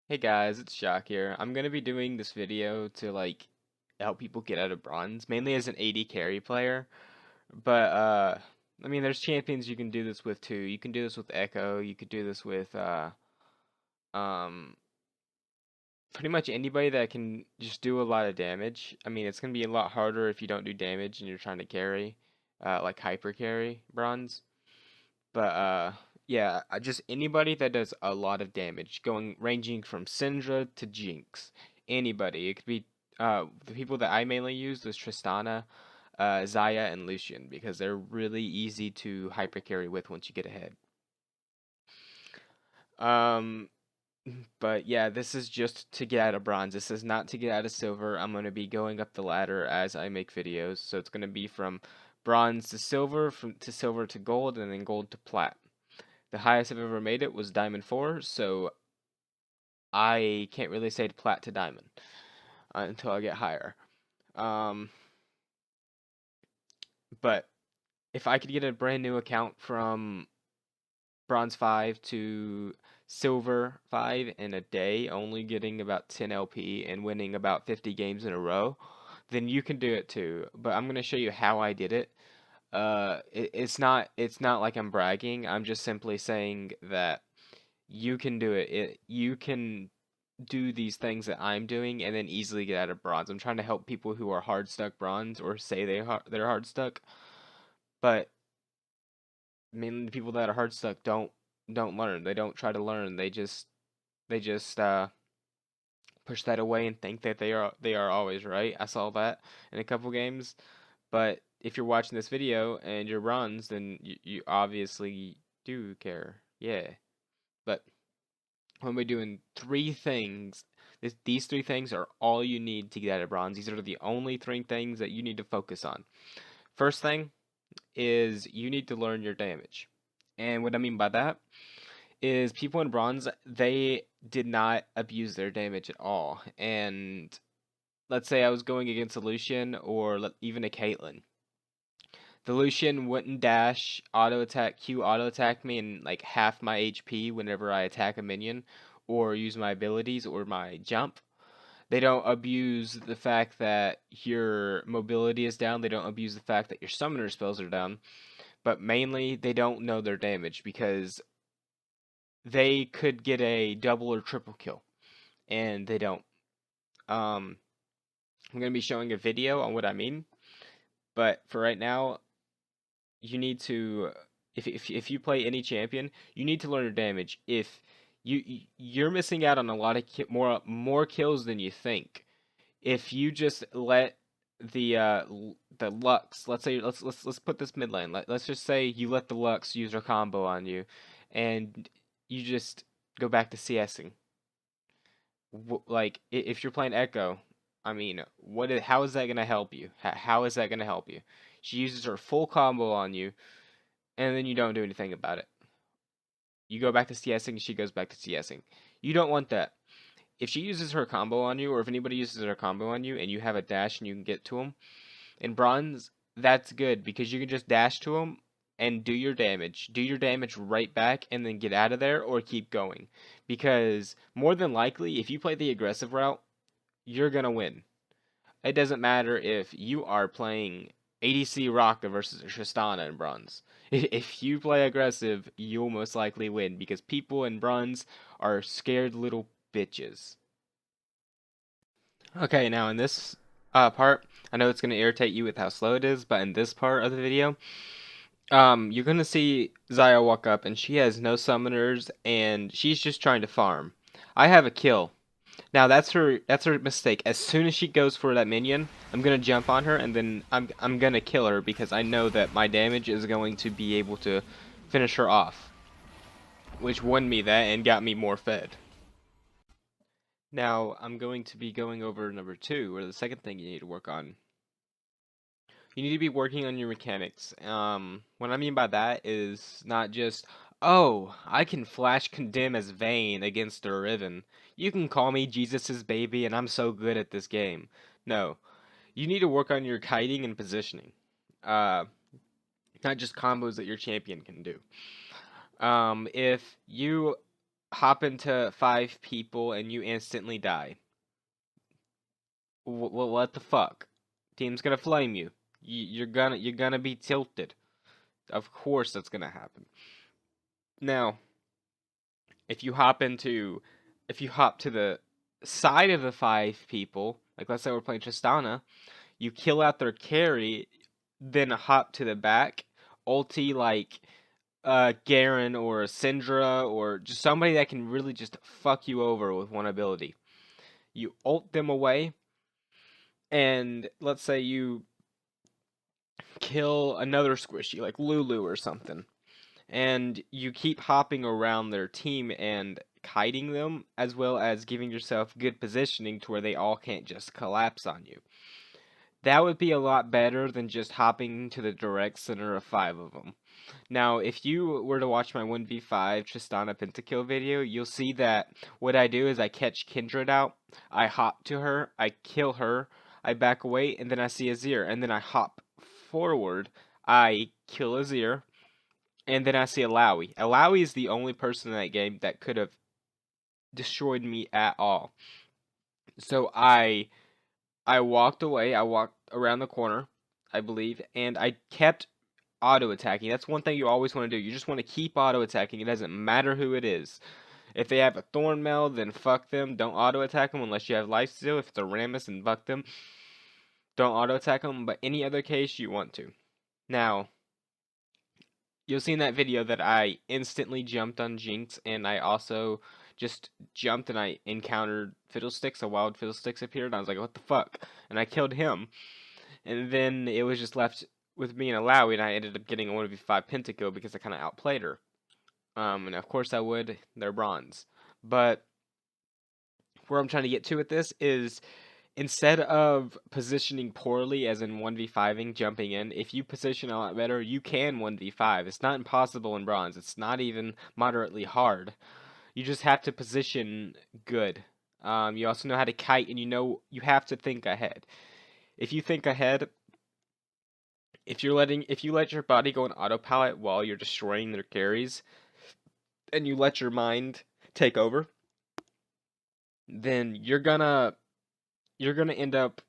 Hey guys, it's Shock here. I'm gonna be doing this video to help people get out of bronze, mainly as an AD carry player. But I mean there's champions you can do this with too. You can do this with Echo, you could do this with um pretty much anybody that can just do a lot of damage. I mean it's gonna be a lot harder if you don't do damage and you're trying to carry, like hyper carry bronze. But yeah, just anybody that does a lot of damage, going ranging from Syndra to Jinx. Anybody. It could be the people that I mainly use is Tristana, Xayah, and Lucian because they're really easy to hyper carry with once you get ahead. Um, but yeah, this is just to get out of bronze. This is not to get out of silver. I'm gonna be going up the ladder as I make videos, so it's gonna be from bronze to silver, from to silver to gold, and then gold to plat. The highest I've ever made it was Diamond 4, so I can't really say plat to diamond until I get higher. Um, but if I could get a brand new account from bronze 5 to silver 5 in a day, only getting about 10 LP and winning about 50 games in a row, then you can do it too. But I'm going to show you how I did it. It's not like I'm bragging. I'm just simply saying that you can do it. You can do these things that I'm doing and then easily get out of bronze. I'm trying to help people who are hard stuck bronze or say they're hard stuck, but mainly the people that are hard stuck don't learn. They don't try to learn. They just push that away and think that they are always right. I saw that in a couple games, but if you're watching this video and you're bronze, then you obviously do care. Yeah, but when we're doing three things. These three things are all you need to get out of bronze. These are the only three things that you need to focus on. First thing is you need to learn your damage. And what I mean by that is people in bronze, they did not abuse their damage at all. And let's say I was going against a Lucian or even a Caitlyn. The Lucian wouldn't dash, auto attack me and like half my HP whenever I attack a minion or use my abilities or my jump. They don't abuse the fact that your mobility is down. They don't abuse the fact that your summoner spells are down. But mainly, they don't know their damage because they could get a double or triple kill, and they don't. Um, I'm gonna be showing a video on what I mean, but for right now, you need to if you play any champion, you need to learn your damage. If you're missing out on a lot of more kills than you think. If you just let the Lux, let's say let's put this mid lane. Let's just say you let the Lux use her combo on you, and you just go back to CSing. Like if you're playing Echo, I mean, how is that gonna help you? How is that gonna help you? She uses her full combo on you, and then you don't do anything about it. You go back to CSing, she goes back to CSing. You don't want that. If she uses her combo on you, or if anybody uses her combo on you, and you have a dash and you can get to them, in bronze, that's good because you can just dash to them and do your damage. Do your damage right back and then get out of there or keep going. Because more than likely, if you play the aggressive route, you're going to win. It doesn't matter if you are playing ADC Rocka versus Tristana in bronze. If you play aggressive, you'll most likely win because people in bronze are scared little bitches. Okay, now in this part, I know it's going to irritate you with how slow it is, but in this part of the video, you're going to see Xayah walk up and she has no summoners and she's just trying to farm. I have a kill. Now that's her mistake. As soon as she goes for that minion, I'm going to jump on her and then I'm going to kill her because I know that my damage is going to be able to finish her off, which won me that and got me more fed. Now, I'm going to be going over number 2, or the second thing you need to work on. You need to be working on your mechanics. What I mean by that is not just, oh, I can flash condemn as Vayne against a Riven. You can call me Jesus's baby and I'm so good at this game. No, you need to work on your kiting and positioning. Uh, Not just combos that your champion can do. If you hop into 5 people and you instantly die. What the fuck? Team's gonna flame you. You're gonna be tilted. Of course that's gonna happen. Now, if you hop to the side of the 5 people, like let's say we're playing Tristana, you kill out their carry, then hop to the back, ulti like Garen or Syndra or just somebody that can really just fuck you over with one ability. You ult them away, and let's say you kill another squishy like Lulu or something, and you keep hopping around their team and kiting them, as well as giving yourself good positioning to where they all can't just collapse on you. That would be a lot better than just hopping to the direct center of 5 of them. Now, if you were to watch my 1v5 Tristana Pentakill video, you'll see that what I do is I catch Kindred out, I hop to her, I kill her, I back away, and then I see Azir, and then I hop forward, I kill Azir, and then I see Alawi. Alawi is the only person in that game that could have destroyed me at all. So I walked away, I walked around the corner, I believe, and I kept auto attacking. That's one thing you always want to do. You just want to keep auto attacking. It doesn't matter who it is. If they have a Thornmail, then fuck them. Don't auto attack them unless you have lifesteal. If it's a Rammus, then fuck them. Don't auto attack them. But any other case, you want to. Now, you'll see in that video that I instantly jumped on Jinx, and I also just jumped and I encountered Fiddlesticks. A wild Fiddlesticks appeared, and I was like, what the fuck? And I killed him. And then it was just left with me and Alawi, and I ended up getting a 1v5 Pentakill because I kind of outplayed her. And of course I would, they're bronze. But where I'm trying to get to with this is, instead of positioning poorly, as in 1v5ing, jumping in, if you position a lot better, you can 1v5. It's not impossible in bronze. It's not even moderately hard. You just have to position good. You also know how to kite, and you have to think ahead. If you think ahead, if you let your body go on autopilot while you're destroying their carries, and you let your mind take over, then you're gonna end up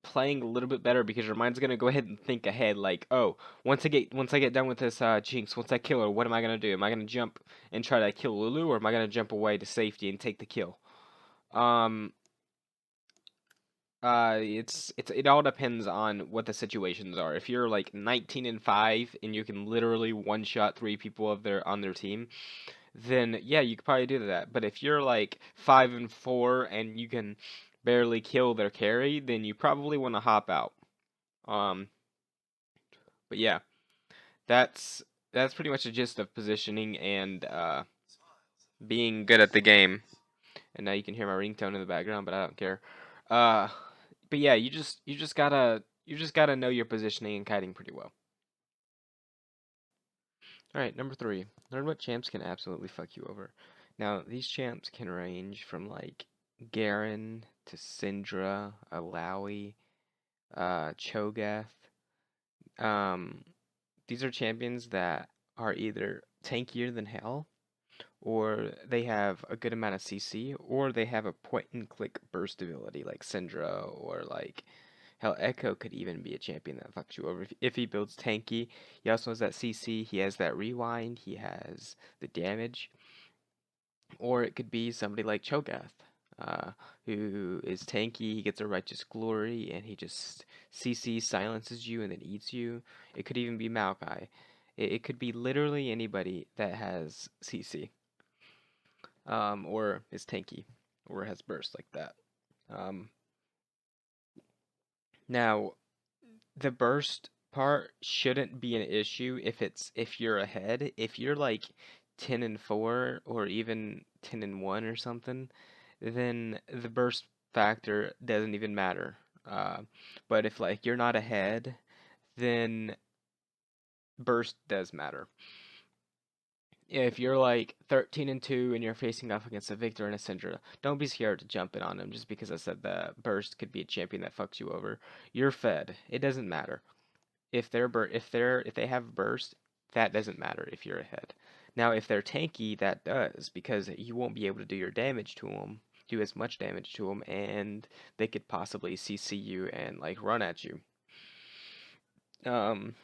playing a little bit better because your mind's gonna go ahead and think ahead, like, oh, once I get done with this Jinx, once I kill her, what am I gonna do? Am I gonna jump and try to kill Lulu, or am I gonna jump away to safety and take the kill? It all depends on what the situations are. If you're like 19-5 and you can literally one shot 3 people on their team, then yeah, you could probably do that. But if you're like 5-4 and you can barely kill their carry, then you probably want to hop out. But yeah, that's pretty much the gist of positioning and being good at the game. And now you can hear my ringtone in the background, but I don't care. But yeah, you just gotta know your positioning and kiting pretty well. Alright, number 3. Learn what champs can absolutely fuck you over. Now, these champs can range from like Garen to Syndra, Alawi, Cho'Gath. These are champions that are either tankier than hell, or they have a good amount of CC, or they have a point-and-click burst ability like Syndra, or like, hell, Echo could even be a champion that fucks you over if he builds tanky. He also has that CC, he has that rewind, he has the damage. Or it could be somebody like Cho'Gath, who is tanky, he gets a Righteous Glory, and he just CC silences you and then eats you. It could even be Maokai. It could be literally anybody that has CC. Or is tanky, or has burst like that. Now, the burst part shouldn't be an issue if you're ahead. If you're like 10-4 or even 10-1 or something, then the burst factor doesn't even matter. But if like you're not ahead, then burst does matter. If you're like 13-2 and you're facing off against a Victor and a Syndra, don't be scared to jump in on them just because I said the burst could be a champion that fucks you over. You're fed. It doesn't matter. If they have burst, that doesn't matter if you're ahead. Now, if they're tanky, that does, because you won't be able to do your damage to them, do as much damage to them, and they could possibly CC you and like run at you. Um,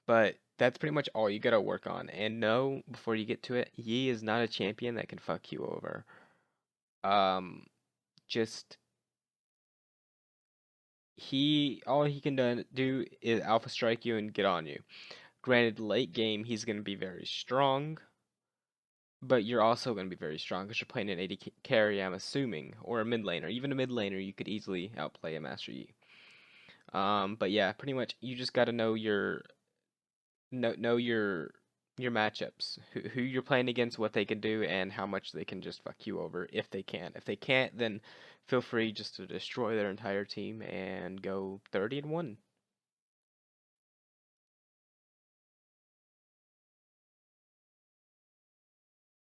but that's pretty much all you gotta work on. And know before you get to it, Yi is not a champion that can fuck you over. Um, just all he can do is alpha strike you and get on you. Granted, late game he's gonna be very strong, but you're also gonna be very strong because you're playing an AD carry, I'm assuming, or a mid laner. Even a mid laner, you could easily outplay a Master Yi. But yeah, pretty much you just gotta know your matchups, who you're playing against, what they can do, and how much they can just fuck you over if they can. If they can't, then feel free just to destroy their entire team and go 30-1.